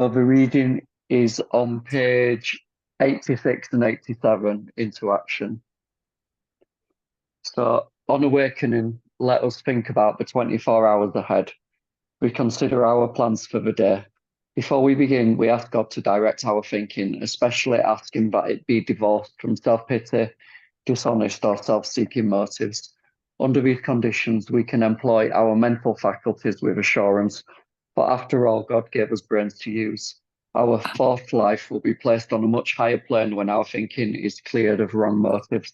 The reading is on page 86 and 87 into action. So, on awakening, let us think about the 24 hours ahead. We consider our plans for the day. Before we begin, we ask God to direct our thinking, especially asking that it be divorced from self-pity, dishonest, or self-seeking motives. Under these conditions, we can employ our mental faculties with assurance, but after all, God gave us brains to use. Our fourth life will be placed on a much higher plane when our thinking is cleared of wrong motives.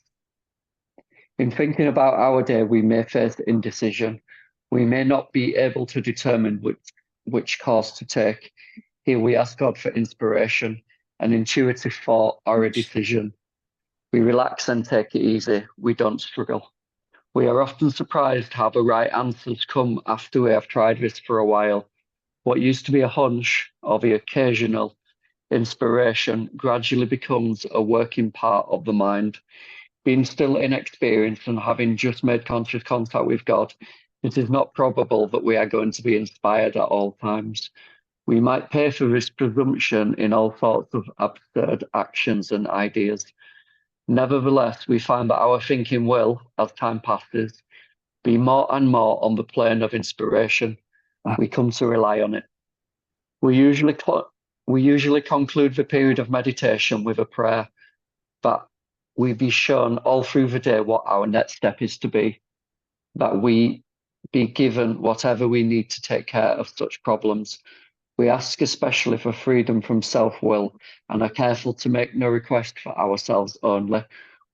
In thinking about our day, we may face indecision. We may not be able to determine which course to take. Here we ask God for inspiration, an intuitive thought, or a decision. We relax and take it easy. We don't struggle. We are often surprised how the right answers come after we have tried this for a while. What used to be a hunch or the occasional inspiration gradually becomes a working part of the mind. Being still inexperienced and having just made conscious contact with God, it is not probable that we are going to be inspired at all times. We might pay for this presumption in all sorts of absurd actions and ideas. Nevertheless, we find that our thinking will, as time passes, be more and more on the plane of inspiration. We come to rely on it. We usually conclude the period of meditation with a prayer that we be shown all through the day what our next step is to be, that we be given whatever we need to take care of such problems. We ask especially for freedom from self-will and are careful to make no request for ourselves only.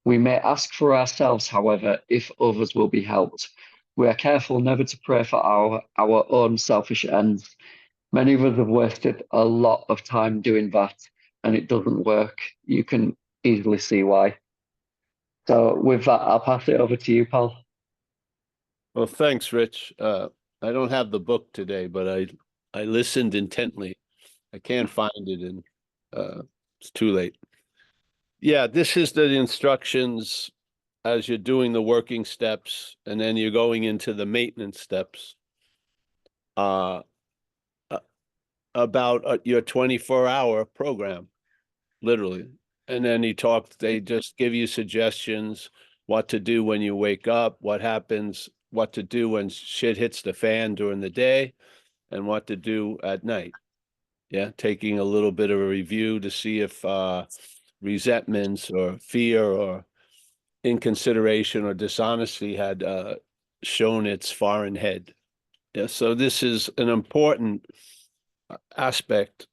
We may ask for ourselves, however, if others will be helped. We are careful never to pray for our own selfish ends. Many of us have wasted a lot of time doing that, and it doesn't work. You can easily see why. So with that, I'll pass it over to you, Paul. Well, thanks, Rich. I don't have the book today, but I listened intently. I can't find it, and it's too late. Yeah, this is the instructions as you're doing the working steps, and then you're going into the maintenance steps about your 24-hour program, literally. And then they just give you suggestions, what to do when you wake up, what happens, what to do when shit hits the fan during the day, and what to do at night. Yeah, taking a little bit of a review to see if resentments or fear or inconsideration or dishonesty had shown its foreign head. Yeah, so this is an important aspect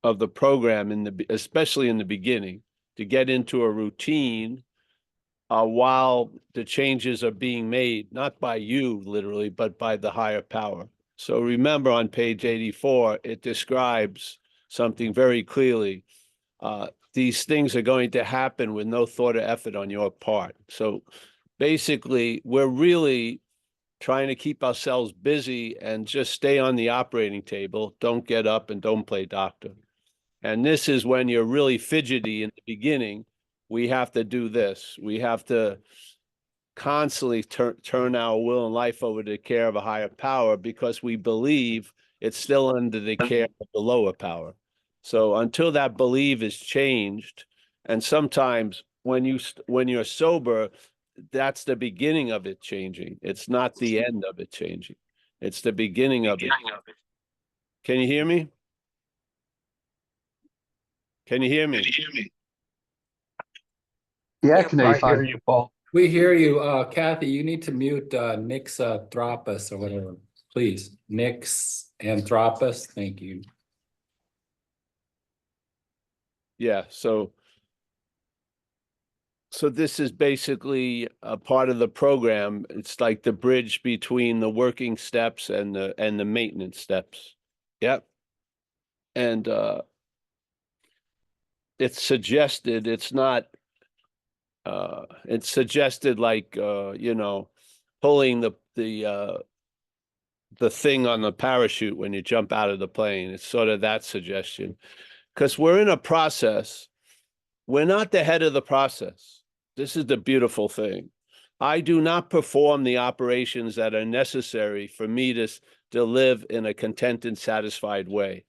of the program, especially in the beginning, to get into a routine while the changes are being made, not by you literally, but by the higher power. So remember, on page 84, it describes something very clearly. These things are going to happen with no thought or effort on your part. So basically, we're really trying to keep ourselves busy and just stay on the operating table. Don't get up and don't play doctor. And this is when you're really fidgety in the beginning. We have to do this. We have to constantly turn our will and life over to the care of a higher power, because we believe it's still under the care of the lower power. So until that belief is changed, and sometimes when you're sober, that's the beginning of it changing. It's not the end of it changing. It's the beginning of it. Can you hear me? Can you hear me? Yeah, can I hear you, Paul? We hear you. Kathy, you need to mute Nick's Anthropos or whatever. Please. Nick's Anthropos. Thank you. Yeah, so this is basically a part of the program. It's like the bridge between the working steps and the maintenance steps. Yep. And it's suggested, it's not it's suggested like pulling the thing on the parachute when you jump out of the plane. It's sort of that suggestion, because we're in a process. We're not the head of the process. This is the beautiful thing. I do not perform the operations that are necessary for me to live in a content and satisfied way.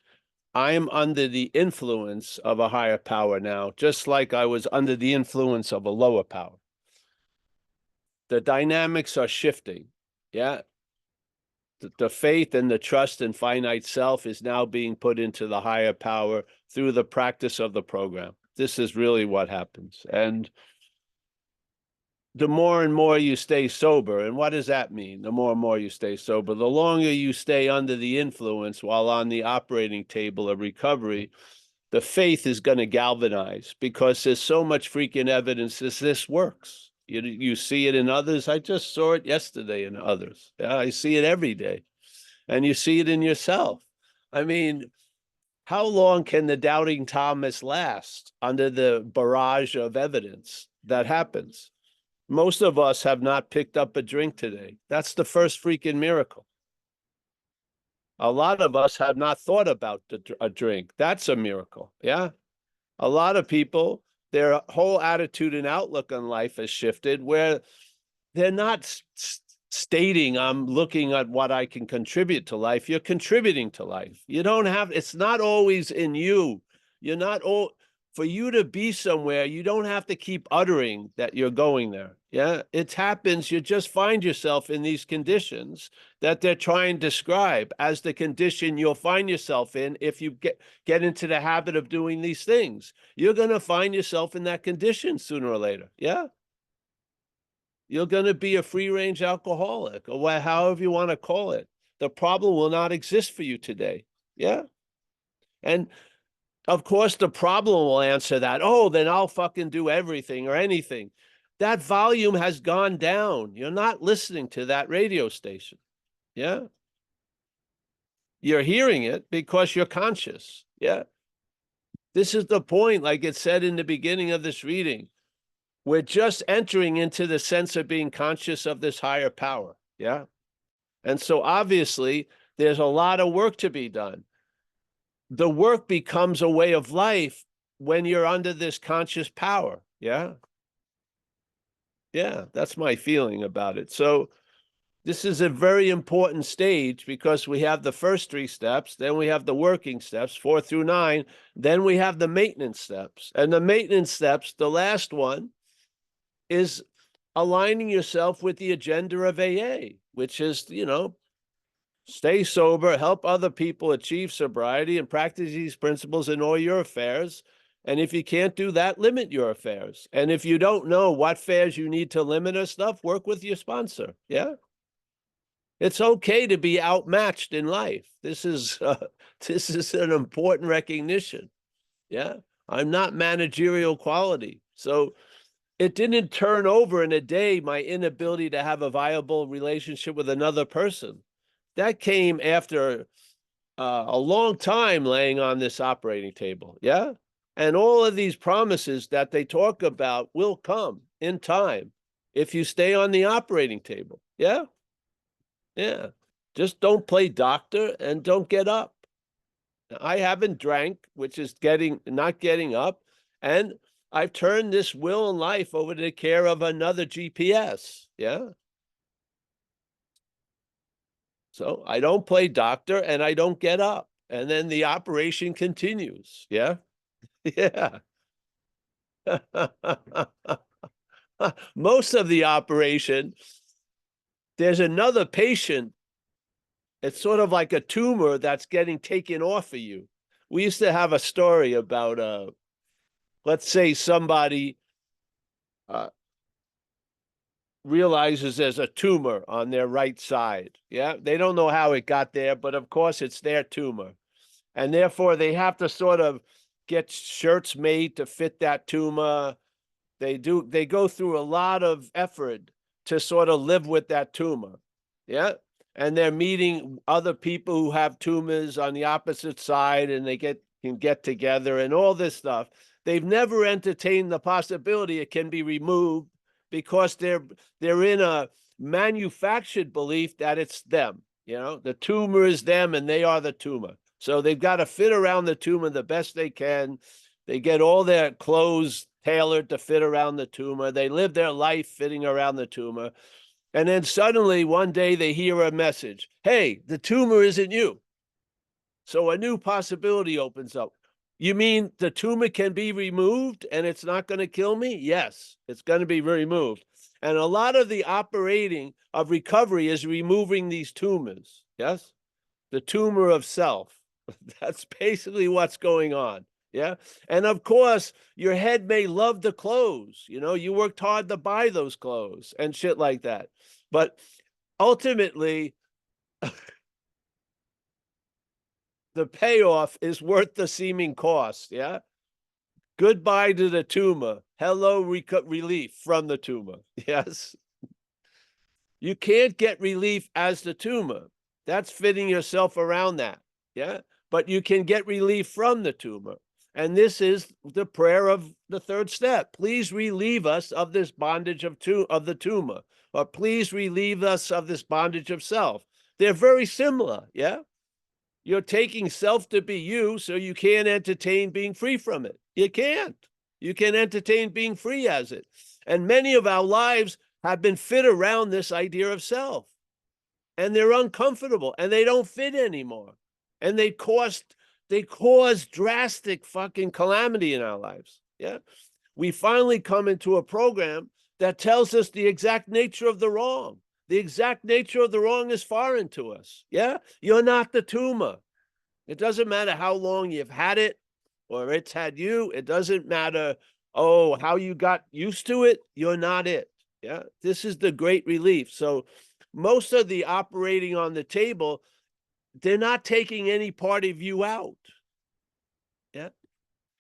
I'm under the influence of a higher power now, just like I was under the influence of a lower power. The dynamics are shifting. Yeah. The faith and the trust in finite self is now being put into the higher power through the practice of the program. This is really what happens. And the more and more you stay sober, and what does that mean? The more and more you stay sober, the longer you stay under the influence while on the operating table of recovery, the faith is going to galvanize because there's so much freaking evidence that this works. You see it in others. I just saw it yesterday in others. Yeah, I see it every day. And you see it in yourself. I mean, how long can the doubting Thomas last under the barrage of evidence that happens? Most of us have not picked up a drink today. That's the first freaking miracle. A lot of us have not thought about a drink. That's a miracle. Yeah. A lot of people, their whole attitude and outlook on life has shifted where they're not stating, I'm looking at what I can contribute to life. You're contributing to life. You don't have, it's not always in you. You're not all, for you to be somewhere, you don't have to keep uttering that you're going there. Yeah, it happens. You just find yourself in these conditions that they're trying to describe as the condition you'll find yourself in if you get into the habit of doing these things. You're going to find yourself in that condition sooner or later. Yeah. You're going to be a free-range alcoholic or however you want to call it. The problem will not exist for you today. Yeah. And of course, the problem will answer that. Oh, then I'll fucking do everything or anything. That volume has gone down. You're not listening to that radio station. Yeah. You're hearing it because you're conscious. Yeah. This is the point, like it said in the beginning of this reading. We're just entering into the sense of being conscious of this higher power. Yeah. And so obviously there's a lot of work to be done. The work becomes a way of life when you're under this conscious power. Yeah. Yeah. That's my feeling about it. So this is a very important stage because we have the first 3 steps, then we have the working steps, 4 through 9, then we have the maintenance steps. And the maintenance steps, the last one, is aligning yourself with the agenda of AA, which is, stay sober, help other people achieve sobriety, and practice these principles in all your affairs. And if you can't do that, limit your affairs. And if you don't know what affairs you need to limit or stuff, work with your sponsor. Yeah. It's okay to be outmatched in life. This is an important recognition. Yeah. I'm not managerial quality. So it didn't turn over in a day, my inability to have a viable relationship with another person. That came after a long time laying on this operating table. Yeah. And all of these promises that they talk about will come in time if you stay on the operating table. Yeah. Yeah. Just don't play doctor and don't get up. I haven't drank, which is not getting up. And I've turned this will and life over to the care of another GPS. Yeah. So I don't play doctor and I don't get up. And then the operation continues. Yeah. Yeah. Most of the operation, there's another patient. It's sort of like a tumor that's getting taken off of you. We used to have a story about, let's say somebody realizes there's a tumor on their right side. Yeah. They don't know how it got there, but of course it's their tumor. And therefore they have to sort of get shirts made to fit that tumor. They go through a lot of effort to sort of live with that tumor. Yeah. And they're meeting other people who have tumors on the opposite side and they can get together and all this stuff. They've never entertained the possibility it can be removed because they're in a manufactured belief that it's them. The tumor is them and they are the tumor. So they've got to fit around the tumor the best they can. They get all their clothes tailored to fit around the tumor. They live their life fitting around the tumor. And then suddenly one day they hear a message. Hey, the tumor isn't you. So a new possibility opens up. You mean the tumor can be removed and it's not going to kill me? Yes, it's going to be removed. And a lot of the operating of recovery is removing these tumors. Yes, the tumor of self. That's basically what's going on. Yeah. And of course, your head may love the clothes. You know, you worked hard to buy those clothes and shit like that. But ultimately, the payoff is worth the seeming cost. Yeah. Goodbye to the tumor. Hello, relief from the tumor. Yes. You can't get relief as the tumor. That's fitting yourself around that. Yeah. But you can get relief from the tumor. And this is the prayer of the third step. Please relieve us of this bondage of the tumor, or please relieve us of this bondage of self. They're very similar. Yeah. You're taking self to be you, so you can't entertain being free from it. You can't. You can entertain being free as it. And many of our lives have been fit around this idea of self. And they're uncomfortable and they don't fit anymore. And they cause drastic fucking calamity in our lives. Yeah. We finally come into a program that tells us the exact nature of the wrong. The exact nature of the wrong is foreign to us. Yeah. You're not the tumor. It doesn't matter how long you've had it or it's had you. It doesn't matter, how you got used to it. You're not it. Yeah. This is the great relief. So most of the operating on the table, they're not taking any part of you out. Yeah.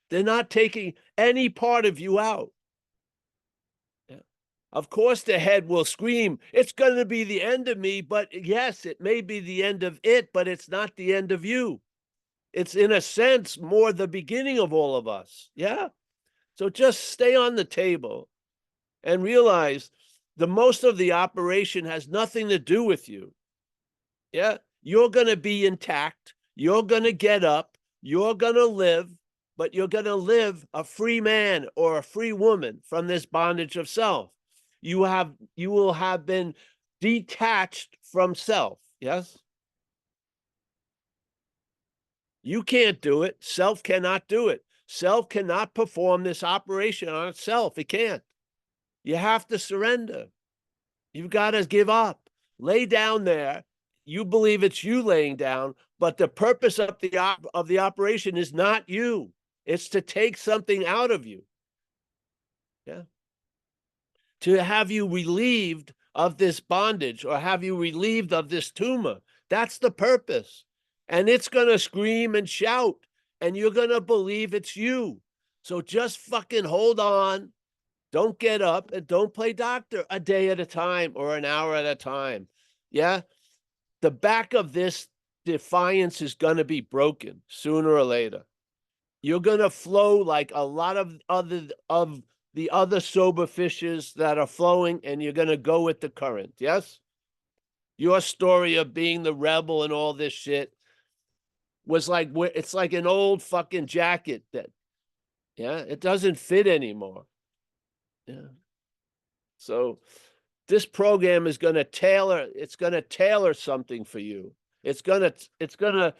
They're not taking any part of you out. Yeah. Of course, the head will scream, it's going to be the end of me. But yes, it may be the end of it, but it's not the end of you. It's in a sense more the beginning of all of us. Yeah. So just stay on the table and realize the most of the operation has nothing to do with you. Yeah. You're going to be intact. You're going to get up. You're going to live, but you're going to live a free man or a free woman from this bondage of self. You will have been detached from self. Yes. You can't do it. Self cannot do it. Self cannot perform this operation on itself. It can't. You have to surrender. You've got to give up. Lay down there. You believe it's you laying down, but the purpose of the operation is not you. It's to take something out of you. Yeah. To have you relieved of this bondage or have you relieved of this tumor. That's the purpose. And it's going to scream and shout, and you're going to believe it's you. So just fucking hold on. Don't get up and don't play doctor a day at a time or an hour at a time. Yeah. The back of this defiance is going to be broken sooner or later. You're going to flow like a lot of the other sober fishes that are flowing, and you're going to go with the current. Yes. Your story of being the rebel and all this shit was like, it's like an old fucking jacket that, yeah, it doesn't fit anymore. Yeah. So this program is going to tailor something for you. It's going to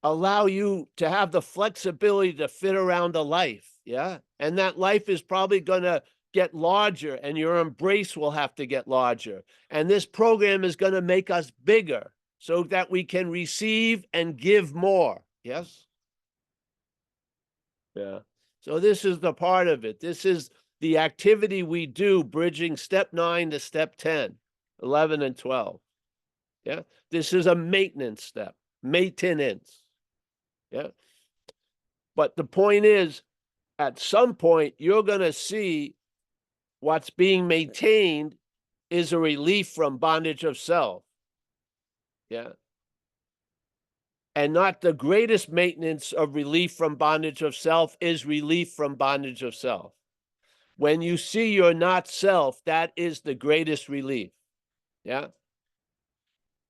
allow you to have the flexibility to fit around a life. Yeah. And that life is probably going to get larger, and your embrace will have to get larger. And this program is going to make us bigger so that we can receive and give more. Yes. Yeah. So this is the part of it. This is the activity we do, bridging step 9 to step 10, 11 and 12. Yeah. This is a maintenance step, maintenance. Yeah. But the point is, at some point, you're going to see what's being maintained is a relief from bondage of self. Yeah. And not the greatest maintenance of relief from bondage of self is relief from bondage of self. When you see you're not self, that is the greatest relief. Yeah.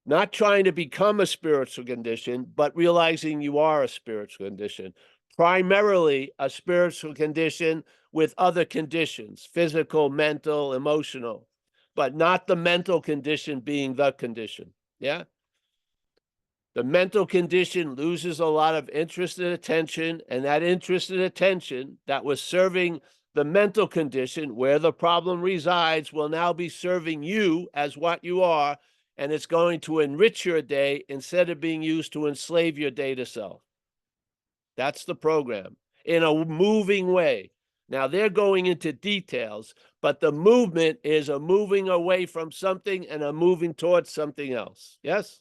Not trying to become a spiritual condition, but realizing you are a spiritual condition. Primarily a spiritual condition with other conditions, physical, mental, emotional, but not the mental condition being the condition. Yeah. The mental condition loses a lot of interest and attention, and that interest and attention that was serving the mental condition where the problem resides will now be serving you as what you are, and it's going to enrich your day instead of being used to enslave your day to self. That's the program in a moving way. Now they're going into details, but the movement is a moving away from something and a moving towards something else. Yes?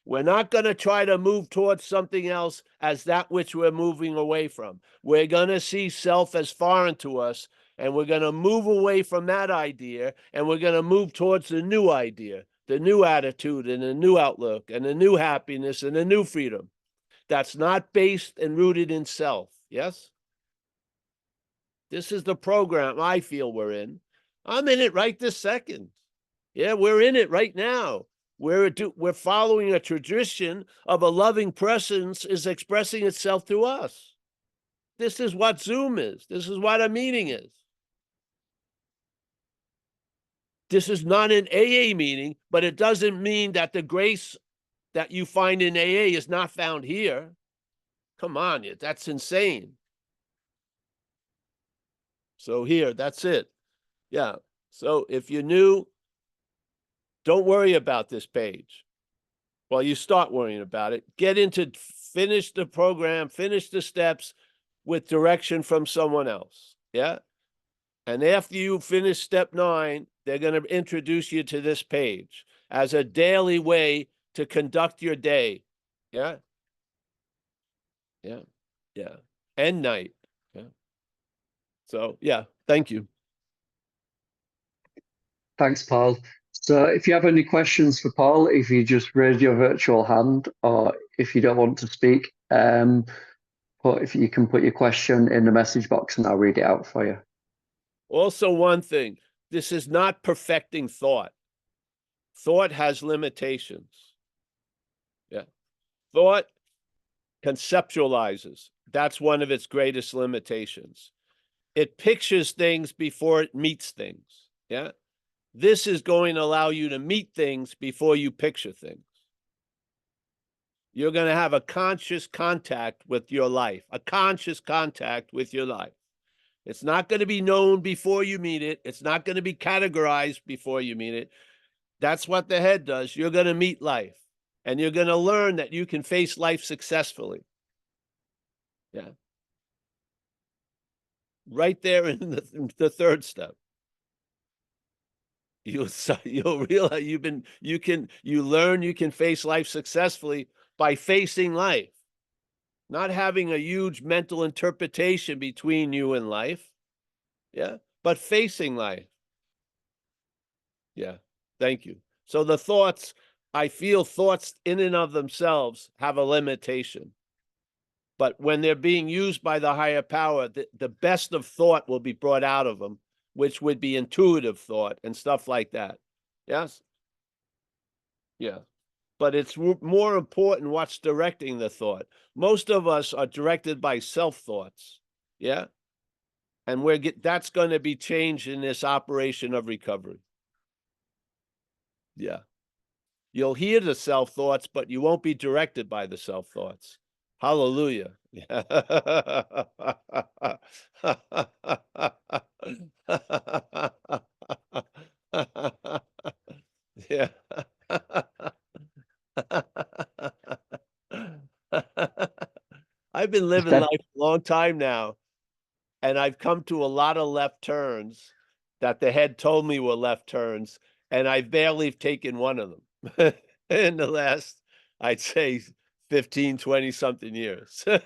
We're not going to try to move towards something else as that which we're moving away from. We're going to see self as foreign to us, and we're going to move away from that idea, and we're going to move towards the new idea, the new attitude, and the new outlook, and the new happiness, and the new freedom. That's not based and rooted in self. Yes? This is the program I feel we're in. I'm in it right this second. Yeah, we're in it right now. We're following a tradition of a loving presence is expressing itself to us. This is what Zoom is. This is what a meeting is. This is not an AA meeting, but it doesn't mean that the grace that you find in AA is not found here. Come on, that's insane. So here, that's it. Yeah. So if you're new, don't worry about this page. Well, you start worrying about it. Get into, finish the program, finish the steps with direction from someone else. Yeah. And after you finish step 9, they're going to introduce you to this page as a daily way to conduct your day. Yeah. Yeah. Yeah. And night. Yeah. So, yeah. Thank you. Thanks, Paul. So if you have any questions for Paul, if you just raise your virtual hand, or if you don't want to speak, if you can put your question in the message box and I'll read it out for you. Also, one thing, this is not perfecting thought. Thought has limitations. Yeah. Thought conceptualizes. That's one of its greatest limitations. It pictures things before it meets things. Yeah. This is going to allow you to meet things before you picture things. You're going to have a conscious contact with your life, a conscious contact with your life. It's not going to be known before you meet it. It's not going to be categorized before you meet it. That's what the head does. You're going to meet life, and you're going to learn that you can face life successfully. Yeah. Right there in the third step. You'll realize you learn you can face life successfully by facing life, not having a huge mental interpretation between you and life. Yeah, but facing life. Yeah, thank you. So the thoughts, I feel thoughts in and of themselves have a limitation. But when they're being used by the higher power, the best of thought will be brought out of them, which would be intuitive thought and stuff like that. Yes? Yeah. But it's more important what's directing the thought. Most of us are directed by self-thoughts. Yeah? And that's going to be changed in this operation of recovery. Yeah. You'll hear the self-thoughts, but you won't be directed by the self-thoughts. Hallelujah. Yeah. I've been living life a long time now, and I've come to a lot of left turns that the head told me were left turns, and I've barely taken one of them in the last, I'd say, 15, 20 something years. The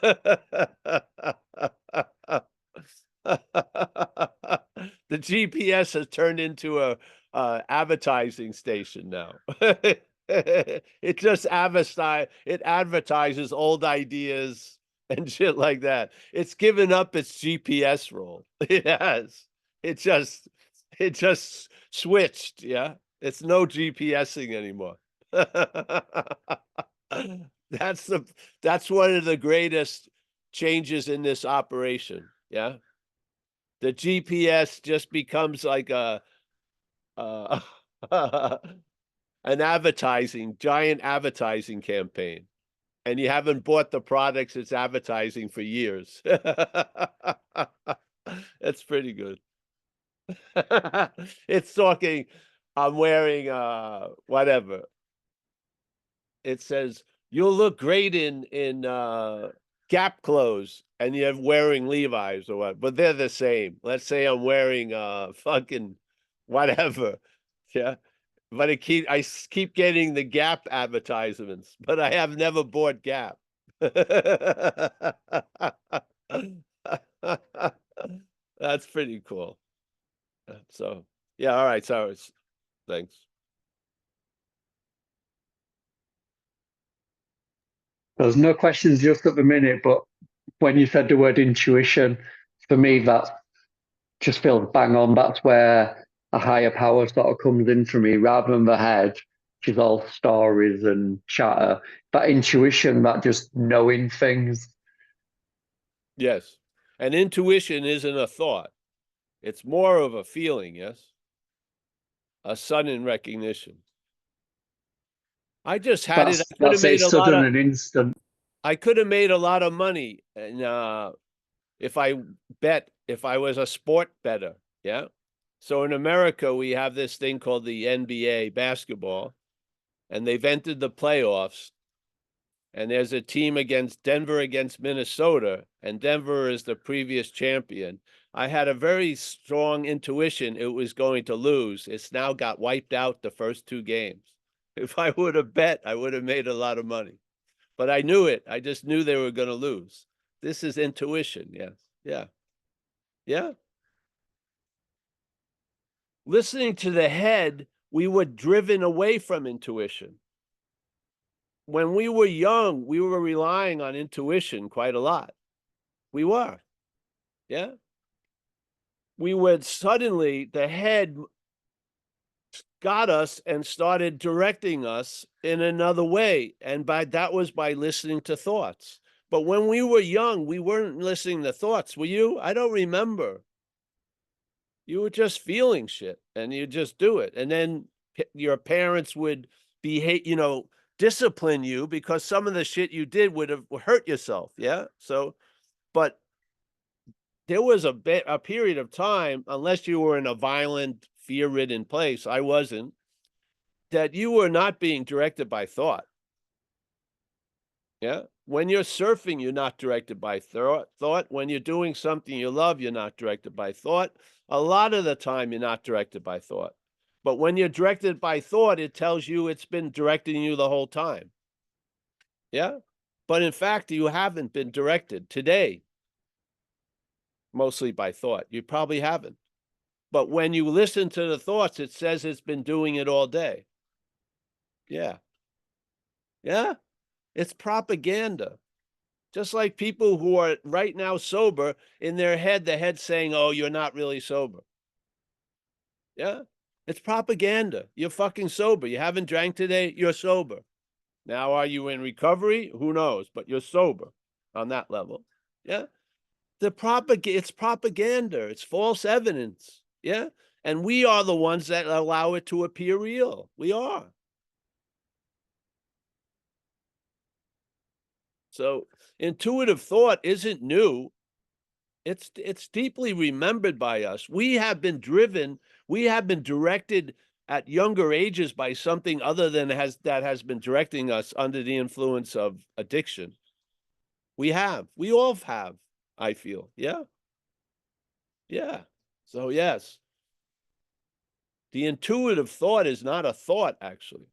GPS has turned into a advertising station now. It just advertises old ideas and shit like that. It's given up its GPS role. It has. It just switched. Yeah. It's no GPSing anymore. That's one of the greatest changes in this operation. Yeah. The GPS just becomes like a an giant advertising campaign, and you haven't bought the products it's advertising for years. That's pretty good. It's talking, I'm wearing whatever. It says you'll look great in Gap clothes, and you're wearing Levi's or what, but they're the same. Let's say I'm wearing fucking whatever. Yeah. But I keep getting the Gap advertisements, but I have never bought Gap. That's pretty cool. So yeah, all right, so thanks. There's no questions just at the minute, but when you said the word intuition, for me, that just feels bang on. That's where a higher power sort of comes in for me, rather than the head, which is all stories and chatter. That intuition, that just knowing things. Yes. And intuition isn't a thought. It's more of a feeling, yes? A sudden recognition. I just had it. I could have made That's a lot sudden of, and instant. I could have made a lot of money, and if I was a sport bettor, yeah? So in America, we have this thing called the NBA basketball, and they've entered the playoffs. And there's a team against Denver against Minnesota, and Denver is the previous champion. I had a very strong intuition it was going to lose. It's now got wiped out the first 2 games. If I would have bet, I would have made a lot of money. But I knew it. I just knew they were going to lose. This is intuition. Yes. Yeah. Yeah. Listening to the head, we were driven away from intuition. When we were young, we were relying on intuition quite a lot. We were. Yeah. We would suddenly, the head got us and started directing us in another way. And that was by listening to thoughts. But when we were young, we weren't listening to thoughts. Were you? I don't remember. You were just feeling shit and you just do it. And then your parents would discipline you because some of the shit you did would have hurt yourself. Yeah. So, but there was a period of time, unless you were in a violent, fear-ridden place, I wasn't, that you were not being directed by thought. Yeah. When you're surfing, you're not directed by thought. When you're doing something you love, you're not directed by thought. A lot of the time, you're not directed by thought. But when you're directed by thought, it tells you it's been directing you the whole time. Yeah. But in fact, you haven't been directed today, mostly by thought. You probably haven't. But when you listen to the thoughts, it says it's been doing it all day. Yeah. Yeah. It's propaganda. Just like people who are right now sober, in their head, the head's saying, oh, you're not really sober. Yeah. It's propaganda. You're fucking sober. You haven't drank today. You're sober. Now, are you in recovery? Who knows? But you're sober on that level. Yeah. It's propaganda. It's false evidence. Yeah. And we are the ones that allow it to appear real. We are. So intuitive thought isn't new. It's deeply remembered by us. We have been directed at younger ages by something other than that has been directing us under the influence of addiction. We all have, I feel. Yeah. Yeah. So yes. The intuitive thought is not a thought, actually.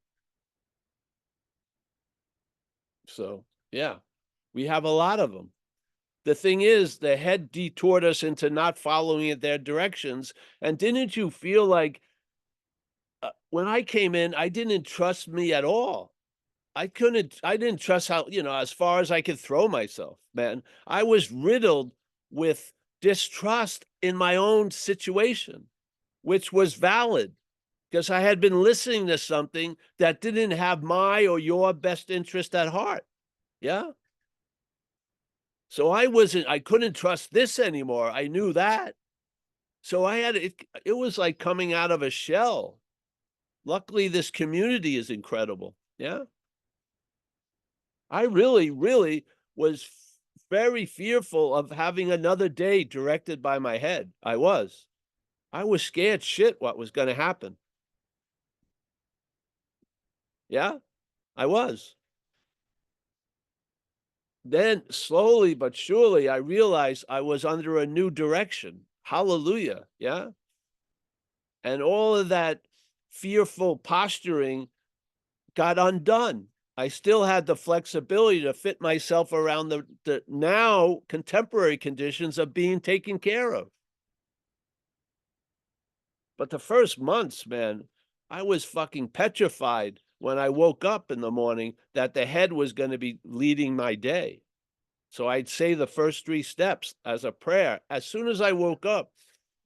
So yeah, we have a lot of them. The thing is, the head detoured us into not following their directions. And didn't you feel like when I came in, I didn't trust me at all. I didn't trust how, as far as I could throw myself, man. I was riddled with distrust in my own situation, which was valid because I had been listening to something that didn't have my or your best interest at heart. Yeah. So I couldn't trust this anymore. I knew that. So it was like coming out of a shell. Luckily, this community is incredible. Yeah. I really, really was very fearful of having another day directed by my head. I was scared shit what was going to happen. Yeah, I was. Then slowly but surely, I realized I was under a new direction. Hallelujah. Yeah. And all of that fearful posturing got undone. I still had the flexibility to fit myself around the now contemporary conditions of being taken care of. But the first months, man, I was fucking petrified when I woke up in the morning that the head was going to be leading my day. So I'd say the first 3 steps as a prayer. As soon as I woke up,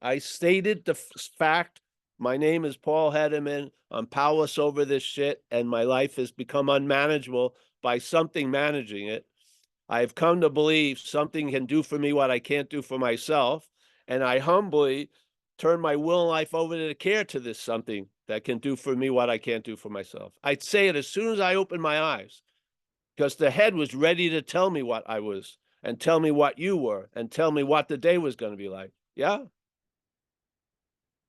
I stated the fact, my name is Paul Hedderman. I'm powerless over this shit, and my life has become unmanageable by something managing it. I've come to believe something can do for me what I can't do for myself, and I humbly turn my will and life over to the care to this something that can do for me what I can't do for myself. I'd say it as soon as I opened my eyes, because the head was ready to tell me what I was, and tell me what you were, and tell me what the day was going to be like. Yeah.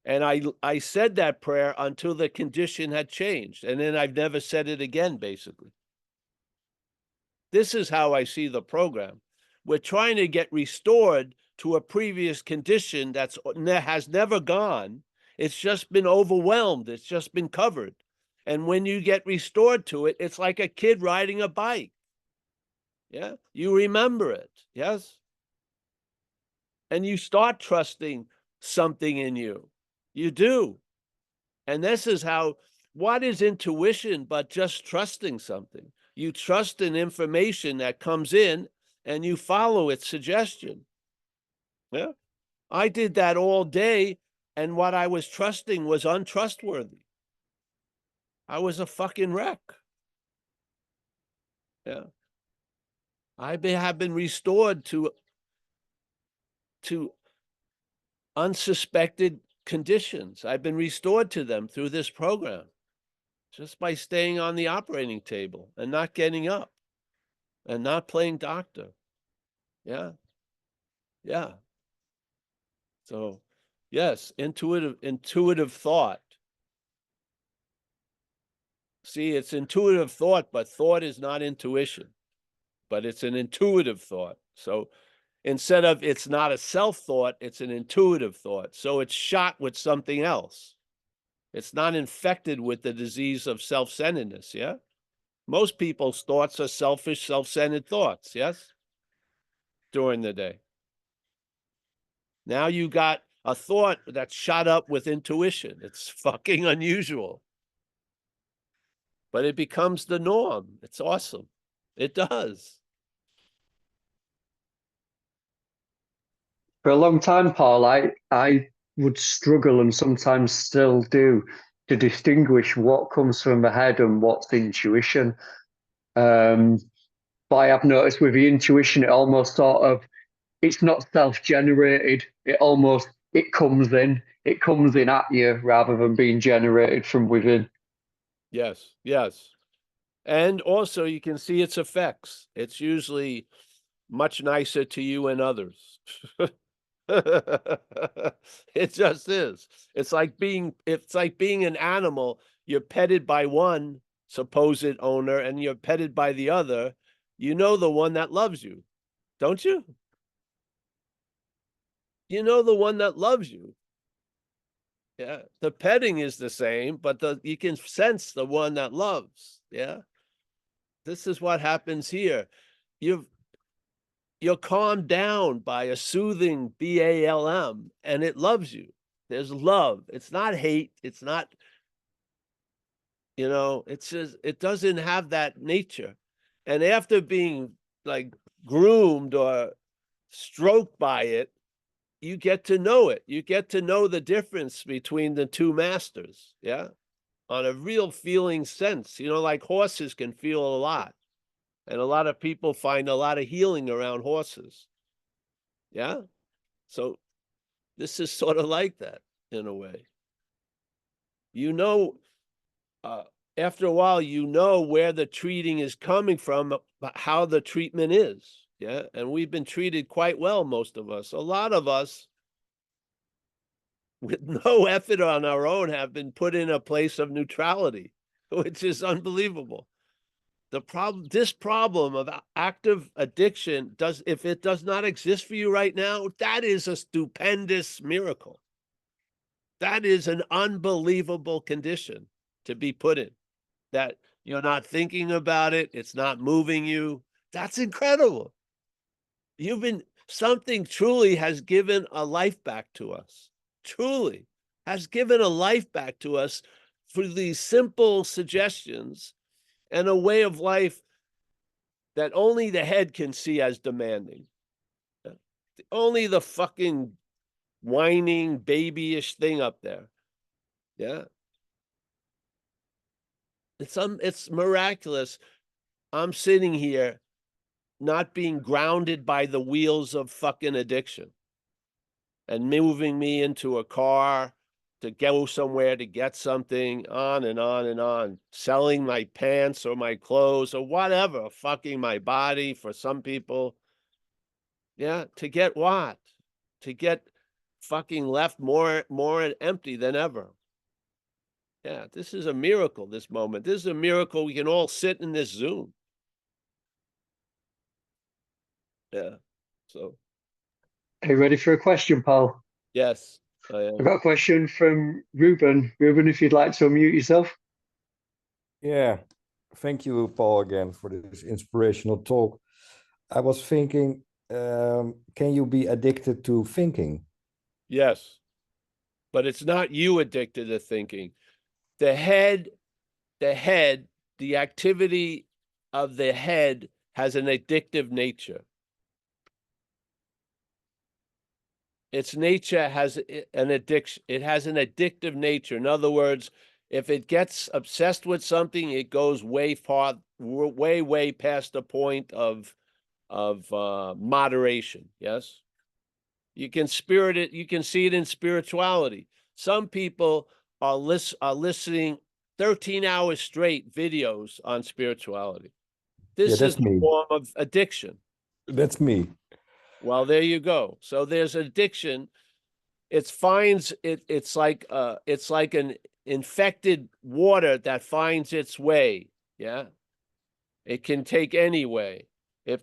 And I said that prayer until the condition had changed. And then I've never said it again, basically. This is how I see the program. We're trying to get restored to a previous condition that has never gone. It's just been overwhelmed. It's just been covered. And when you get restored to it, it's like a kid riding a bike. Yeah. You remember it. Yes. And you start trusting something in you. You do. And this is how, what is intuition but just trusting something? You trust in information that comes in and you follow its suggestion. Yeah. I did that all day, and what I was trusting was untrustworthy. I was a fucking wreck. Yeah. Have been restored to unsuspected conditions. I've been restored to them through this program, just by staying on the operating table and not getting up and not playing doctor. Yeah. Yeah. So, yes, intuitive thought. See, it's intuitive thought, but thought is not intuition, but it's an intuitive thought. So instead of, it's not a self thought, it's an intuitive thought. So it's shot with something else. It's not infected with the disease of self-centeredness. Yeah. Most people's thoughts are selfish, self-centered thoughts. Yes. During the day. Now you got a thought that's shot up with intuition. It's fucking unusual. But it becomes the norm. It's awesome. It does. For a long time, Paul, I would struggle and sometimes still do to distinguish what comes from the head and what's intuition. But I have noticed with the intuition, it almost sort of, it's not self-generated. It comes in at you rather than being generated from within. Yes, yes. And also you can see its effects. It's usually much nicer to you and others. It just is. It's like being an animal. You're petted by one supposed owner and you're petted by the other. You know the one that loves you, don't you? You know the one that loves you. Yeah. The petting is the same, but you can sense the one that loves. Yeah. This is what happens here. You're calmed down by a soothing BALM, and it loves you. There's love. It's not hate. It's not, it's just, it doesn't have that nature. And after being like groomed or stroked by it, you get to know it. You get to know the difference between the two masters. Yeah. On a real feeling sense, like horses can feel a lot. And a lot of people find a lot of healing around horses. Yeah. So this is sort of like that in a way. after a while, you know where the treating is coming from, how the treatment is. Yeah. And we've been treated quite well, most of us. A lot of us, with no effort on our own, have been put in a place of neutrality, which is unbelievable. This problem of active addiction if it does not exist for you right now, that is a stupendous miracle. That is an unbelievable condition to be put in, that you're not thinking about it. It's not moving you. That's incredible. Something truly has given a life back to us, truly has given a life back to us through these simple suggestions and a way of life that only the head can see as demanding. Only the fucking whining, babyish thing up there. Yeah. It's miraculous. I'm sitting here not being grounded by the wheels of fucking addiction and moving me into a car to go somewhere to get something, on and on and on, selling my pants or my clothes or whatever, fucking my body for some people. Yeah, to get what? To get fucking left more empty than ever. Yeah, this is a miracle, this moment. This is a miracle we can all sit in this Zoom. Yeah, so. Are you ready for a question, Paul? Yes, I am. I've got a question from Ruben. Ruben, if you'd like to unmute yourself. Yeah, thank you, Paul, again for this inspirational talk. I was thinking, can you be addicted to thinking? Yes, but it's not you addicted to thinking. The activity of the head has an addictive nature. Its nature has an addiction. It has an addictive nature. In other words, if it gets obsessed with something, it goes way past the point of moderation. Yes, you can you can see it in spirituality. Some people are listening 13 hours straight videos on spirituality. This is that's a me. form of addiction. That's me. Well, there you go. So there's addiction. It's like an infected water that finds its way. Yeah. It can take any way. It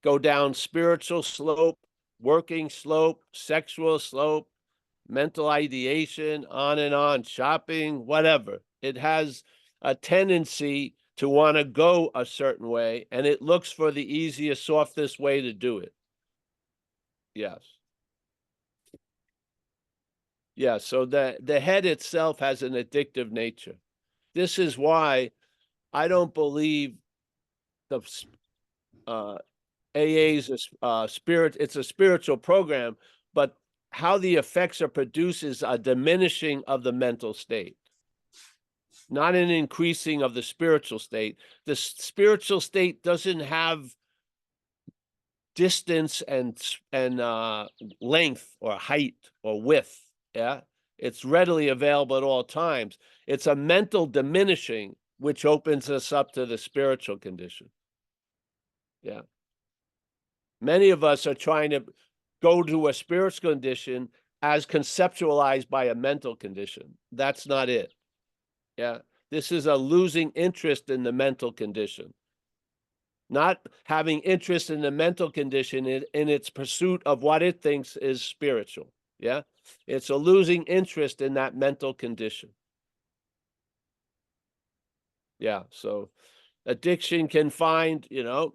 go down spiritual slope, working slope, sexual slope, mental ideation, on and on, shopping, whatever. It has a tendency to want to go a certain way, and it looks for the easiest, softest way to do it. Yes. Yeah, so the head itself has an addictive nature. This is why I don't believe the AA is it's a spiritual program, but how the effects are produced is a diminishing of the mental state, not an increasing of the spiritual state. The spiritual state doesn't have distance and length or height or width. Yeah, it's readily available at all times. It's a mental diminishing which opens us up to the spiritual condition. Yeah, many of us are trying to go to a spiritual condition as conceptualized by a mental condition. That's not it. Yeah, this is a losing interest in the mental condition. Not having interest in the mental condition in its pursuit of what it thinks is spiritual. Yeah, it's a losing interest in that mental condition. Yeah, so addiction can find, yeah.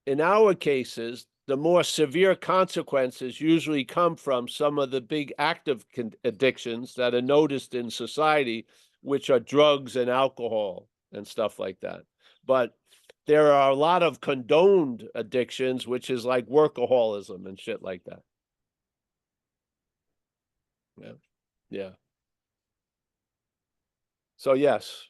In our cases, the more severe consequences usually come from some of the big active addictions that are noticed in society, which are drugs and alcohol and stuff like that. But there are a lot of condoned addictions, which is like workaholism and shit like that. Yeah. Yeah. So yes.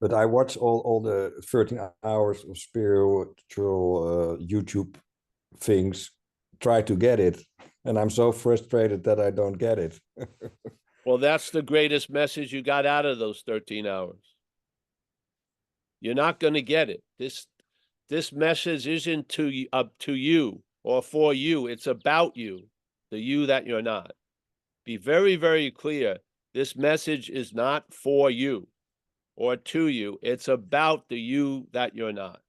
But I watch all the 13 hours of spiritual YouTube things try to get it. And I'm so frustrated that I don't get it. Well, that's the greatest message you got out of those 13 hours. You're not going to get it. This message isn't up to you or for you. It's about you, the you that you're not. Be very, very clear. This message is not for you or to you. It's about the you that you're not.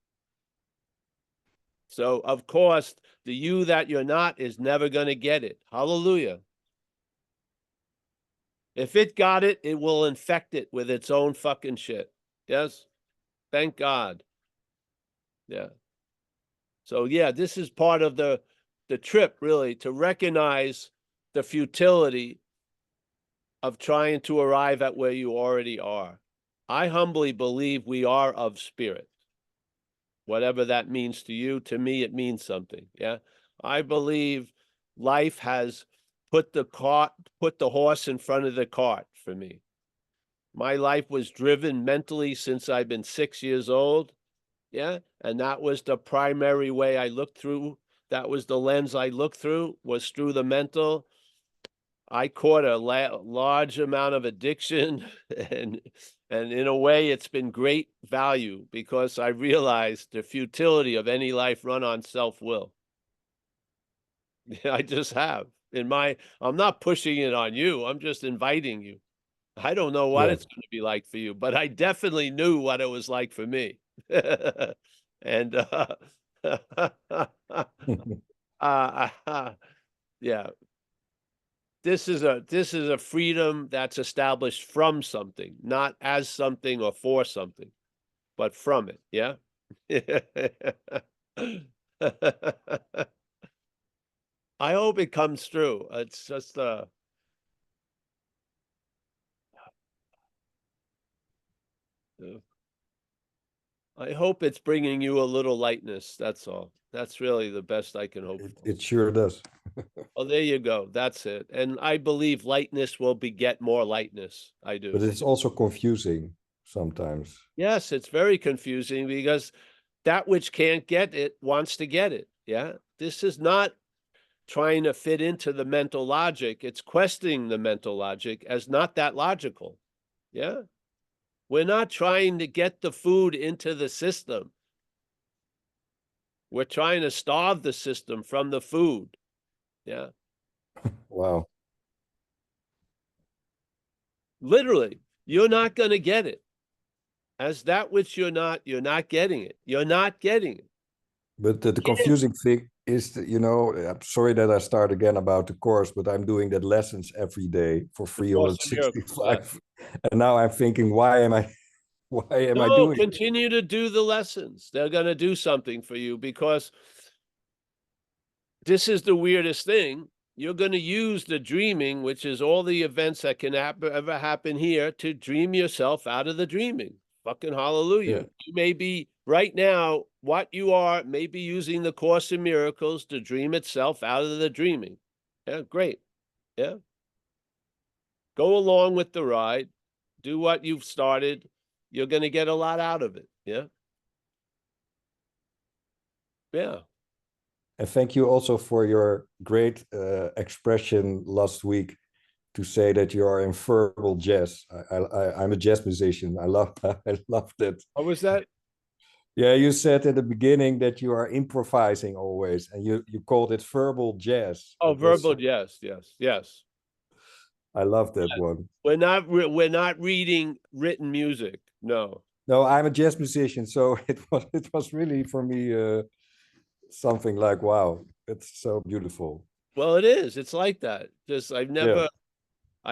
So, of course, the you that you're not is never going to get it. Hallelujah. If it got it, it will infect it with its own fucking shit. Yes? Thank God. Yeah. So, yeah, this is part of the trip, really, to recognize the futility of trying to arrive at where you already are. I humbly believe we are of spirit. Whatever that means to you, to me, it means something. Yeah. I believe life has put the horse in front of the cart for me. My life was driven mentally since I've been 6 years old. Yeah. And that was the primary way I looked through. That was the lens I looked through, was through the mental. I caught a large amount of addiction, and in a way, it's been great value because I realized the futility of any life run on self-will. I just have. I'm not pushing it on you. I'm just inviting you. I don't know what it's going to be like for you, but I definitely knew what it was like for me. And yeah. This is a freedom that's established from something, not as something or for something, but from it. Yeah. I hope it comes through. It's just I hope it's bringing you a little lightness. That's all. That's really the best I can hope for. It sure does. Oh, there you go. That's it. And I believe lightness will beget more lightness. I do. But it's also confusing sometimes. Yes, it's very confusing because that which can't get it wants to get it. Yeah. This is not trying to fit into the mental logic. It's questioning the mental logic as not that logical. Yeah. We're not trying to get the food into the system. We're trying to starve the system from the food. Yeah. Wow. Literally, you're not going to get it. As that which you're not getting it. You're not getting it. But the confusing thing is, that, I'm sorry that I start again about the course, but I'm doing that lessons every day for 365. And now I'm thinking, why am I doing it? Continue to do the lessons. They're going to do something for you because this is the weirdest thing. You're going to use the dreaming, which is all the events that can ever happen here, to dream yourself out of the dreaming. Fucking hallelujah. Yeah. You may be right now, what you are, maybe using the Course in Miracles to dream itself out of the dreaming. Yeah, great. Yeah. Go along with the ride. Do what you've started. You're going to get a lot out of it. Yeah. Yeah. And thank you also for your great expression last week to say that you are in verbal jazz. I'm a jazz musician. I love that. What was that? Yeah, you said at the beginning that you are improvising always, and you called it verbal jazz. Oh, verbal jazz. Yes. I love that one. We're not reading written music. No. No, I'm a jazz musician, so it was really for me something like, wow, it's so beautiful. Well, it is. It's like that. Just I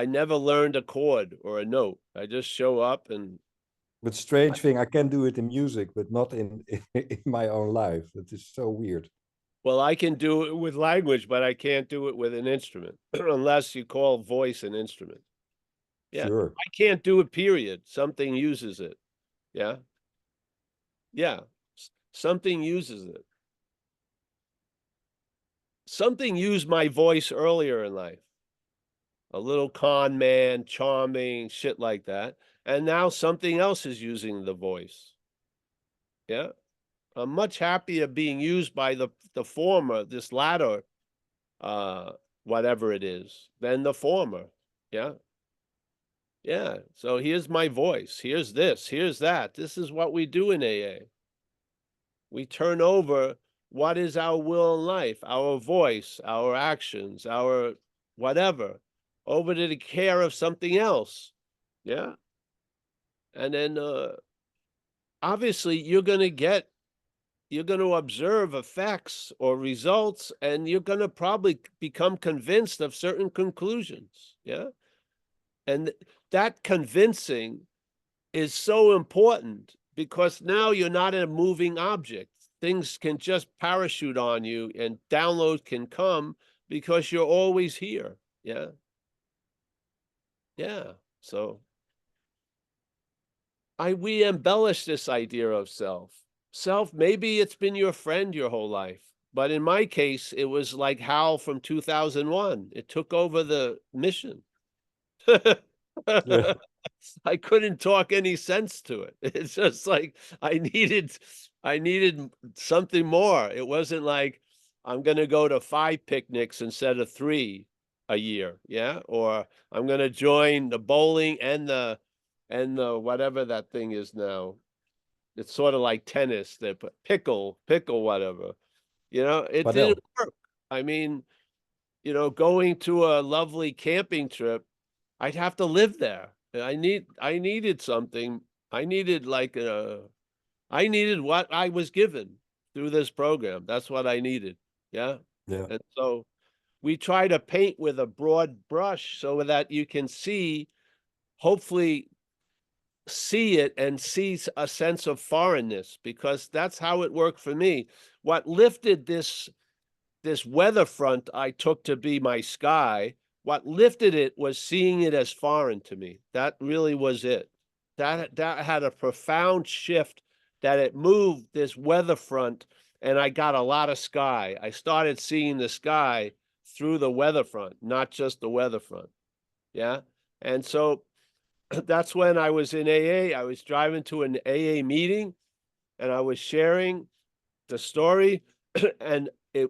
never learned a chord or a note. I just show up and. But strange thing, I can do it in music, but not in my own life. That is so weird. Well, I can do it with language, but I can't do it with an instrument unless you call voice an instrument. Yeah, sure. I can't do it, period. Something uses it. Yeah. Yeah. Something uses it. Something used my voice earlier in life. A little con man, charming, shit like that. And now something else is using the voice. Yeah. I'm much happier being used by the former. This latter whatever it is, than the former. Yeah. Yeah. So here's my voice. Here's this. Here's that. This is what we do in AA. We turn over what is our will in life, our voice, our actions, our whatever, over to the care of something else. Yeah. And then obviously you're going to observe effects or results, and you're going to probably become convinced of certain conclusions. Yeah. And that convincing is so important, because now you're not a moving object. Things can just parachute on you, and download can come because you're always here. Yeah. Yeah. So we embellish this idea of self. Self, maybe it's been your friend your whole life. But in my case, it was like Hal from 2001. It took over the mission. Yeah. I couldn't talk any sense to it. It's just like I needed something more. It wasn't like I'm going to go to 5 picnics instead of 3 a year, yeah? Or I'm going to join the bowling and the whatever that thing is now. It's sort of like tennis, they put pickle whatever. You know, it Padel. didn't work. I mean, you know, going to a lovely camping trip, I'd have to live there. I needed something. I needed I needed what I was given through this program. That's what I needed. Yeah. Yeah. And so we try to paint with a broad brush so that you can hopefully see it and see a sense of foreignness, because that's how it worked for me. What lifted this weather front I took to be my sky, what lifted it was seeing it as foreign to me. That really was it. That had a profound shift, that it moved this weather front, and I got a lot of sky. I started seeing the sky through the weather front, not just the weather front. Yeah. And so that's when I was in AA. I was driving to an AA meeting, and I was sharing the story, and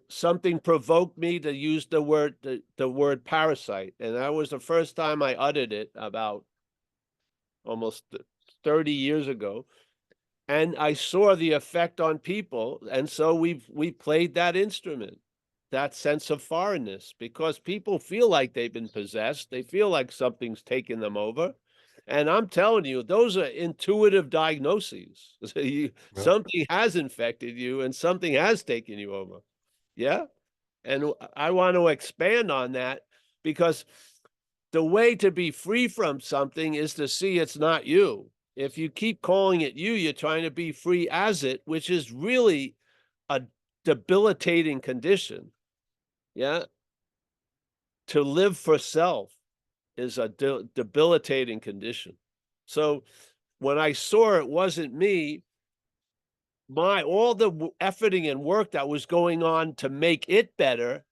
something provoked me to use the word parasite, and that was the first time I uttered it, about almost 30 years ago. And I saw the effect on people, and so we played that instrument, that sense of foreignness, because people feel like they've been possessed. They feel like something's taken them over. And I'm telling you, those are intuitive diagnoses. Yeah. Something has infected you, and something has taken you over. Yeah. And I want to expand on that, because the way to be free from something is to see it's not you. If you keep calling it you, you're trying to be free as it, which is really a debilitating condition. Yeah. To live for self is a debilitating condition. So when I saw it wasn't me, all the efforting and work that was going on to make it better,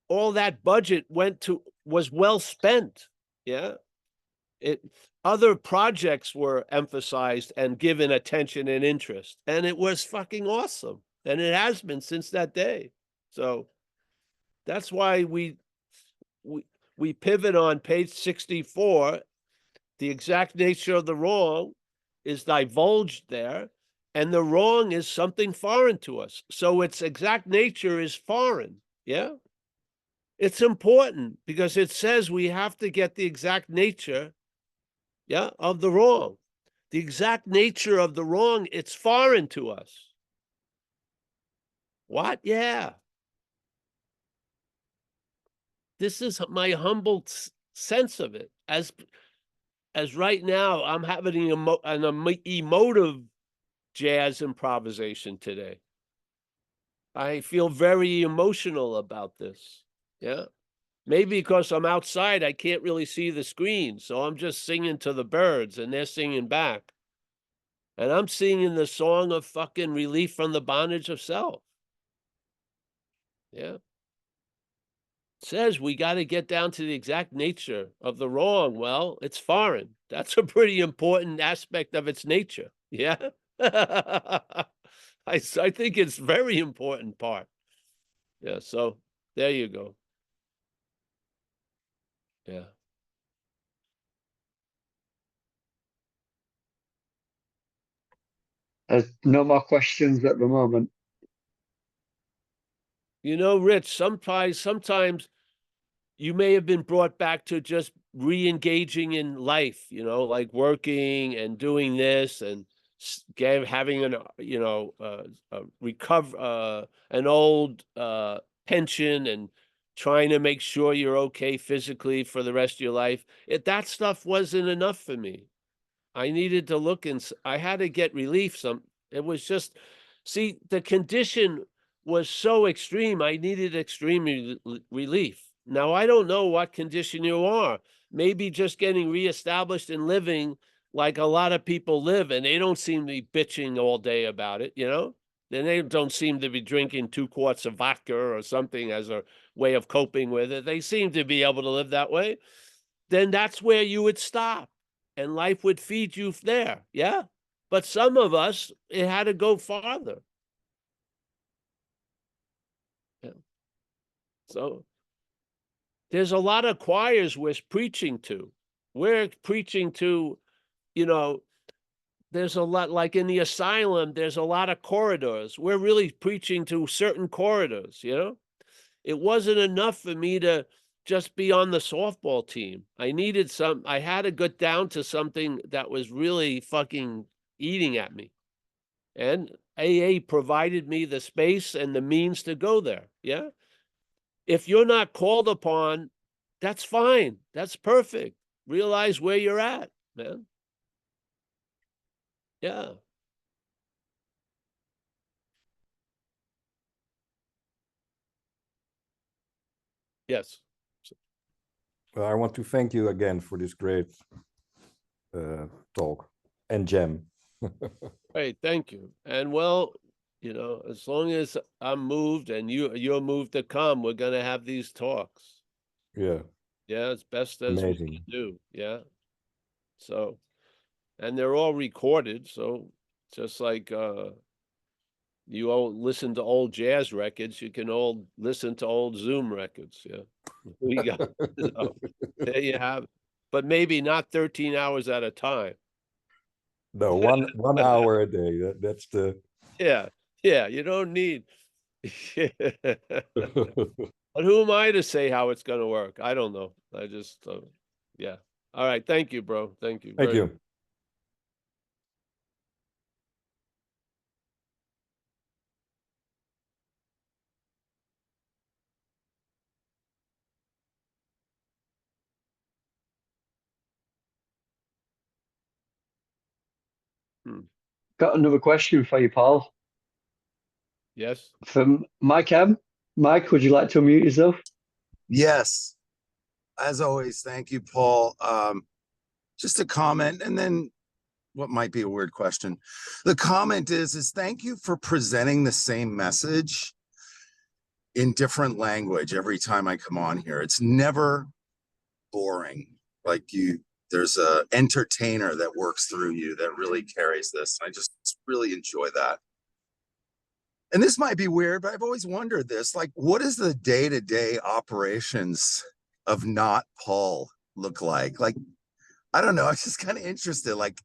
all that budget was well spent. Yeah. Other projects were emphasized and given attention and interest, and it was fucking awesome. And it has been since that day. So that's why we pivot on page 64. The exact nature of the wrong is divulged there, and the wrong is something foreign to us. So its exact nature is foreign. Yeah. It's important because it says we have to get the exact nature, yeah, of the wrong. The exact nature of the wrong, it's foreign to us. What? Yeah. This is my humble sense of it. As right now, I'm having an emotive jazz improvisation today. I feel very emotional about this. Yeah. Maybe because I'm outside, I can't really see the screen. So I'm just singing to the birds, and they're singing back. And I'm singing the song of fucking relief from the bondage of self. Yeah. It says we got to get down to the exact nature of the wrong. Well, it's foreign. That's a pretty important aspect of its nature. Yeah. I think it's very important part. Yeah. So There you go. Yeah. There's no more questions at the moment. You know, Rich, sometimes you may have been brought back to just re-engaging in life, you know, like working and doing this and having an, you know, an old pension and trying to make sure you're okay physically for the rest of your life. That stuff wasn't enough for me. I needed to look and I had to get relief. It was just, see, the condition was so extreme. I needed extreme relief. Now, I don't know what condition you are. Maybe just getting reestablished and living like a lot of people live, and they don't seem to be bitching all day about it, you know? Then they don't seem to be drinking 2 quarts of vodka or something as a way of coping with it. They seem to be able to live that way. Then that's where you would stop and life would feed you there. Yeah. But some of us, it had to go farther. Yeah. So there's a lot of choirs we're preaching to. We're preaching to, you know, there's a lot, like in the asylum, there's a lot of corridors. We're really preaching to certain corridors, you know? It wasn't enough for me to just be on the softball team. I had to get down to something that was really fucking eating at me. And AA provided me the space and the means to go there. Yeah. If you're not called upon, that's fine. That's perfect. Realize where you're at, man. Yeah. Yes. Well, I want to thank you again for this great talk and jam. Hey, thank you. And well, you know, as long as I'm moved and you're moved to come, we're gonna have these talks. Yeah. Yeah, as best as we Amazing. can do. Yeah. So, and they're all recorded, so just like you all listen to old jazz records, you can all listen to old Zoom records. Yeah. We got so, there you have it. But maybe not 13 hours at a time. No, one hour a day. That's the Yeah. Yeah. You don't need but who am I to say how it's going to work? I don't know. I just, yeah. All right. Thank you, bro. Thank you. Thank you. Got another question for you, Paul. Yes. From Mike M. Mike, would you like to unmute yourself? Yes. As always, thank you, Paul. Just a comment, and then what might be a weird question. The comment is thank you for presenting the same message in different language every time I come on here. It's never boring. Like there's a entertainer that works through you that really carries this. I just really enjoy that. And this might be weird, but I've always wondered this, like, what does the day-to-day operations of not Paul look like? Like, I don't know. I'm just kind of interested. Like,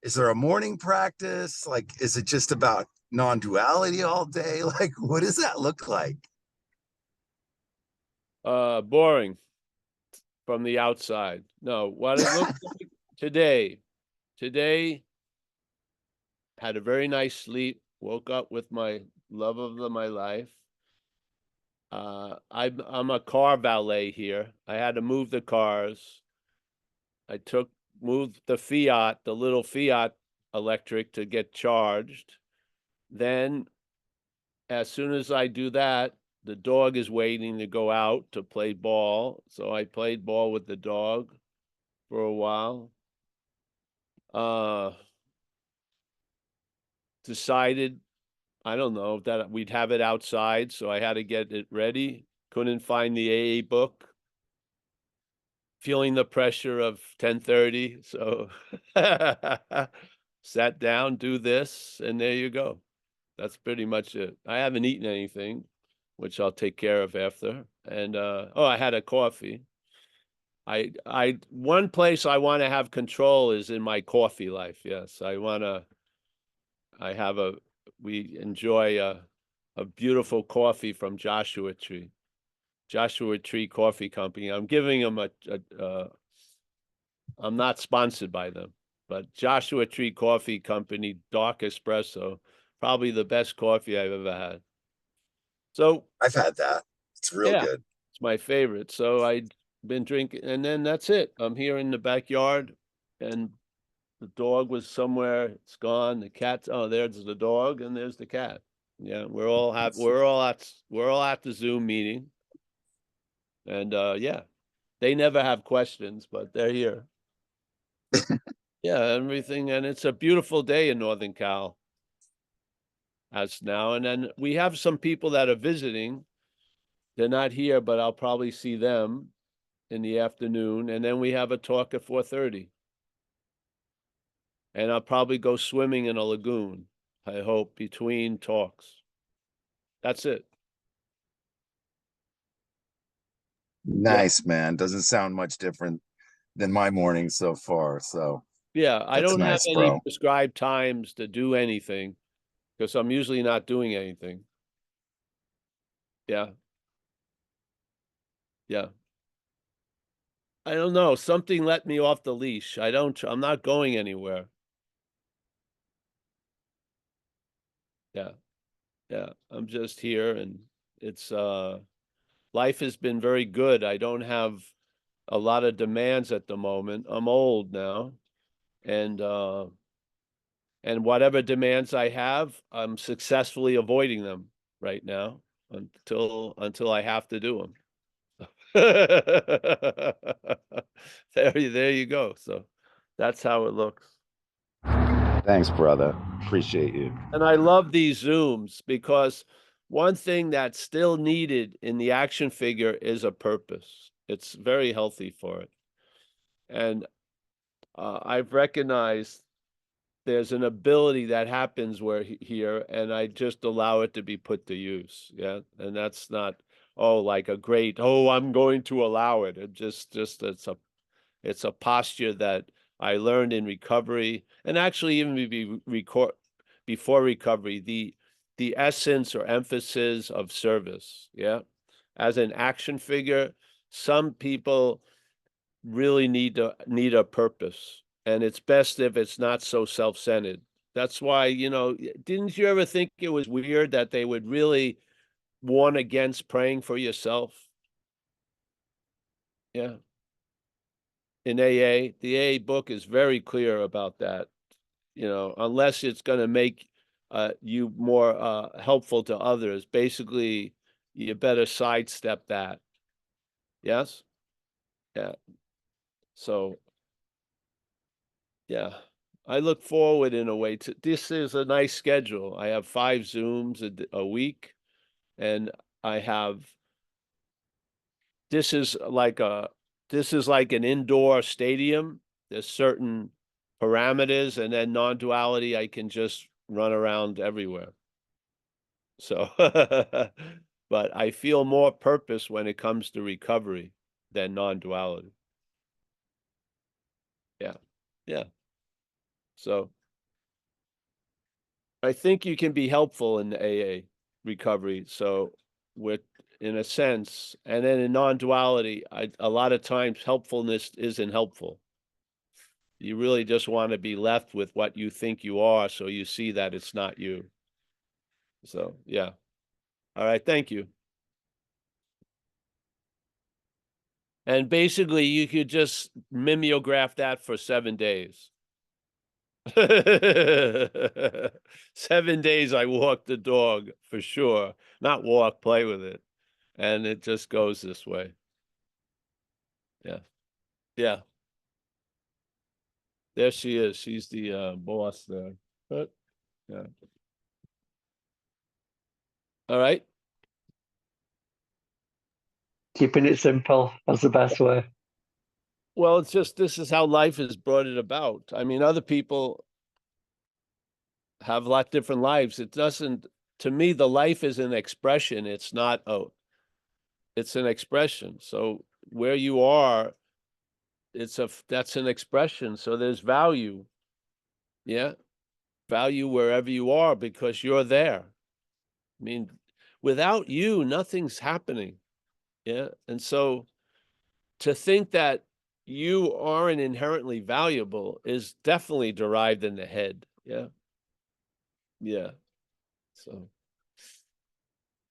is there a morning practice? Like, is it just about non-duality all day? Like, what does that look like? Boring from the outside. No, what it looks like today. Today, had a very nice sleep. Woke up with my love of my life. I'm a car valet here. I had to move the cars. I moved the little Fiat electric to get charged. Then, as soon as I do that, the dog is waiting to go out to play ball. So I played ball with the dog for a while. Decided, I don't know, that we'd have it outside, so I had to get it ready. Couldn't find the AA book. Feeling the pressure of 10:30, so sat down, do this, and there you go. That's pretty much it. I haven't eaten anything. which I'll take care of after. And oh, I had a coffee. One place I want to have control is in my coffee life. Yes, we enjoy a beautiful coffee from Joshua Tree Coffee Company. I'm giving them I'm not sponsored by them, but Joshua Tree Coffee Company, dark espresso, probably the best coffee I've ever had. So I've had that. It's real yeah, good. it's my favorite. So I've been drinking, and then that's it. I'm here in the backyard, and the dog was somewhere. It's gone. The cat. Oh, there's the dog, and there's the cat. Yeah, we're all at the Zoom meeting, and yeah, they never have questions, but they're here. Yeah, everything, and it's a beautiful day in Northern Cal as now. And then we have some people that are visiting. They're not here, but I'll probably see them in the afternoon, and then we have a talk at 4:30. And I'll probably go swimming in a lagoon, I hope, between talks. That's it. Nice, man. Doesn't sound much different than my morning so far. So Yeah, I that's don't have nice, any bro. prescribed times to do anything because I'm usually not doing anything. Yeah. Yeah. I don't know. Something let me off the leash. I'm not going anywhere. Yeah. Yeah. I'm just here, and it's life has been very good. I don't have a lot of demands at the moment. I'm old now, and whatever demands I have, I'm successfully avoiding them right now until I have to do them. There you go. So that's how it looks. Thanks, brother. Appreciate you. And I love these Zooms because one thing that's still needed in the action figure is a purpose. It's very healthy for it. And I've recognized there's an ability that happens here, and I just allow it to be put to use. Yeah. And that's not, like I'm going to allow it. It just it's a posture that I learned in recovery, and actually even before recovery, the essence or emphasis of service. Yeah. As an action figure, some people really need a purpose, and it's best if it's not so self-centered. That's why, didn't you ever think it was weird that they would really warn against praying for yourself? Yeah. In AA, the AA book is very clear about that. Unless it's going to make you more helpful to others, basically, you better sidestep that. Yes? Yeah. So, yeah, I look forward in a way to this. Is a nice schedule. I have 5 Zooms a week, and I have this is like an indoor stadium. There's certain parameters, and then non-duality, I can just run around everywhere. So, but I feel more purpose when it comes to recovery than non-duality. Yeah. Yeah. So I think you can be helpful in AA recovery. So in a sense, and then in non-duality, a lot of times helpfulness isn't helpful. You really just want to be left with what you think you are, so you see that it's not you. So, yeah. All right, thank you. And basically, you could just mimeograph that for 7 days. 7 days I walk the dog for sure. Not walk, play with it. And it just goes this way. Yeah. Yeah. There she is. She's the boss there. But, yeah. All right. Keeping it simple. That's the best way. Well, it's just this is how life has brought it about. I mean, other people have a lot different lives. It doesn't to me, the life is an expression. It's not it's an expression. So where you are, that's an expression. So there's value. Yeah. Value wherever you are because you're there. I mean, without you, nothing's happening. Yeah. And so to think that you aren't inherently valuable is definitely derived in the head. Yeah. Yeah. So,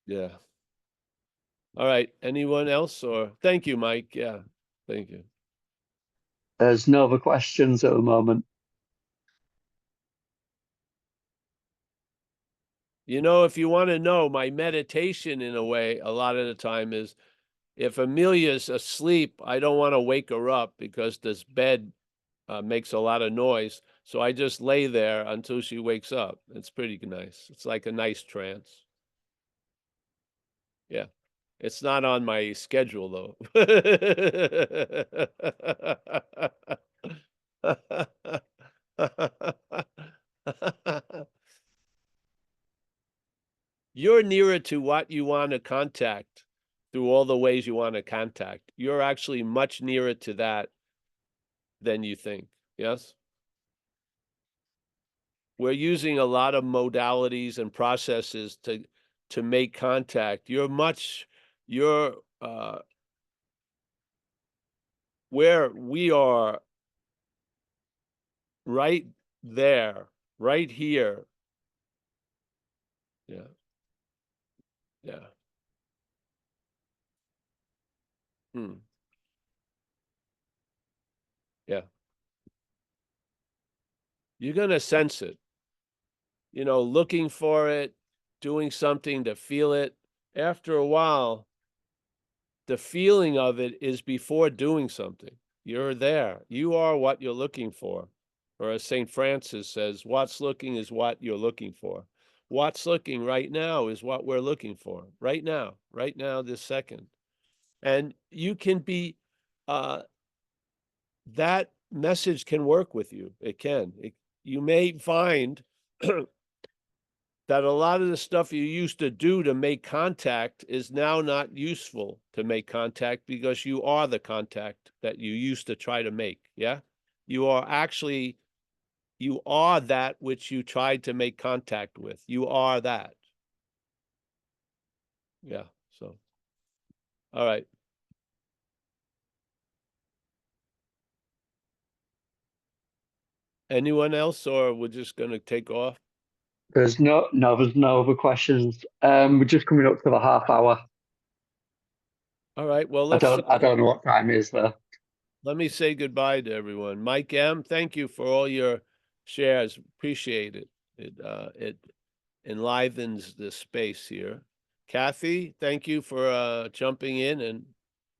yeah. All right. Anyone else? Or thank you, Mike. Yeah. Thank you. There's no other questions at the moment. You know, if you want to know, my meditation in a way, a lot of the time is if Amelia's asleep, I don't want to wake her up because this bed makes a lot of noise. So I just lay there until she wakes up. It's pretty nice. It's like a nice trance. Yeah. It's not on my schedule though. You're nearer to what you want to contact through all the ways you want to contact. You're actually much nearer to that than you think. Yes? We're using a lot of modalities and processes to make contact. Where we are right there, right here. Yeah. Yeah. Yeah. You're going to sense it, looking for it, doing something to feel it. After a while, the feeling of it is before doing something. You're there. You are what you're looking for. Or as St. Francis says, what's looking is what you're looking for. What's looking right now is what we're looking for. Right now, this second. And you can be, that message can work with you. It can. You may find that a lot of the stuff you used to do to make contact is now not useful to make contact because you are the contact that you used to try to make. Yeah. You are that which you tried to make contact with. You are that. Yeah. So, all right. Anyone else, or we're just going to take off? There's no other questions. We're just coming up to the half hour. All right. Well, I don't know what time it is there. Let me say goodbye to everyone. Mike M., thank you for all your shares. Appreciate it. It enlivens the space here. Kathy, thank you for jumping in and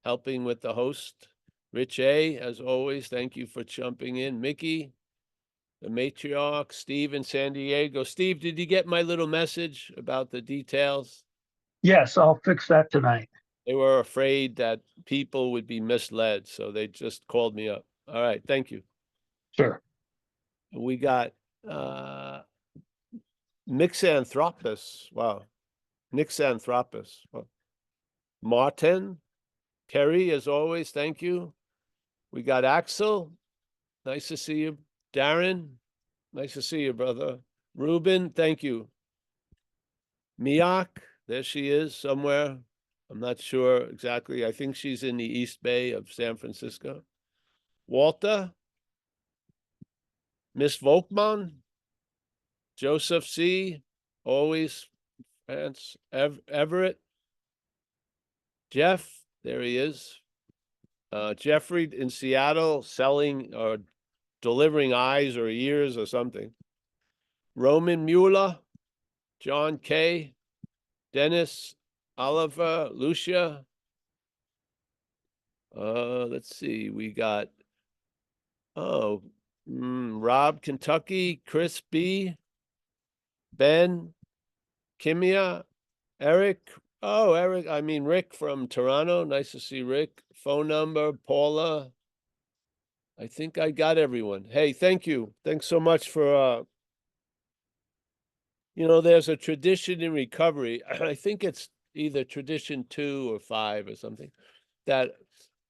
helping with the host. Rich A., as always, thank you for jumping in. Mickey, the matriarch, Steve in San Diego. Steve, did you get my little message about the details? Yes, I'll fix that tonight. They were afraid that people would be misled, so they just called me up. All right, thank you. Sure. We got Mixanthropus. Wow. Mixanthropus. Wow. Martin, Kerry, as always, thank you. We got Axel. Nice to see you. Darren, nice to see you, brother. Ruben, thank you. Miak, there she is somewhere. I'm not sure exactly. I think she's in the East Bay of San Francisco. Walter, Miss Volkman, Joseph C., always, France, Everett, Jeff, there he is. Jeffrey in Seattle selling or delivering eyes or ears or something. Roman Mueller, John K., Dennis, Oliver, Lucia. Let's see, we got, Rob, Kentucky, Chris B., Ben, Kimia, Eric. Oh, Rick from Toronto. Nice to see Rick. Phone number, Paula. I think I got everyone. Hey, thank you. Thanks so much for, there's a tradition in recovery. I think it's either tradition 2 or 5 or something, that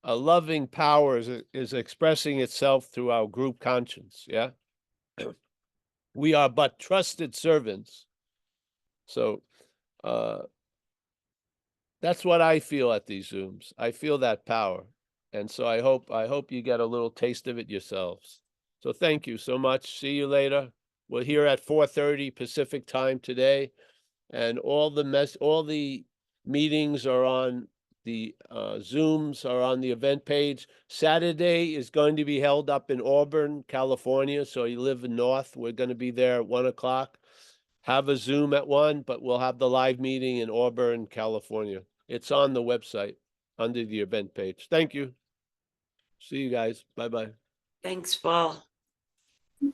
a loving power is expressing itself through our group conscience. Yeah. We are but trusted servants. So that's what I feel at these Zooms. I feel that power. And so I hope you get a little taste of it yourselves. So thank you so much. See you later. We're here at 4:30 Pacific time today, and all the meetings are on the Zooms are on the event page. Saturday is going to be held up in Auburn, California. So you live in North, we're going to be there at 1 o'clock. Have a Zoom at 1, but we'll have the live meeting in Auburn, California. It's on the website under the event page. Thank you. See you guys. Bye-bye. Thanks, Paul.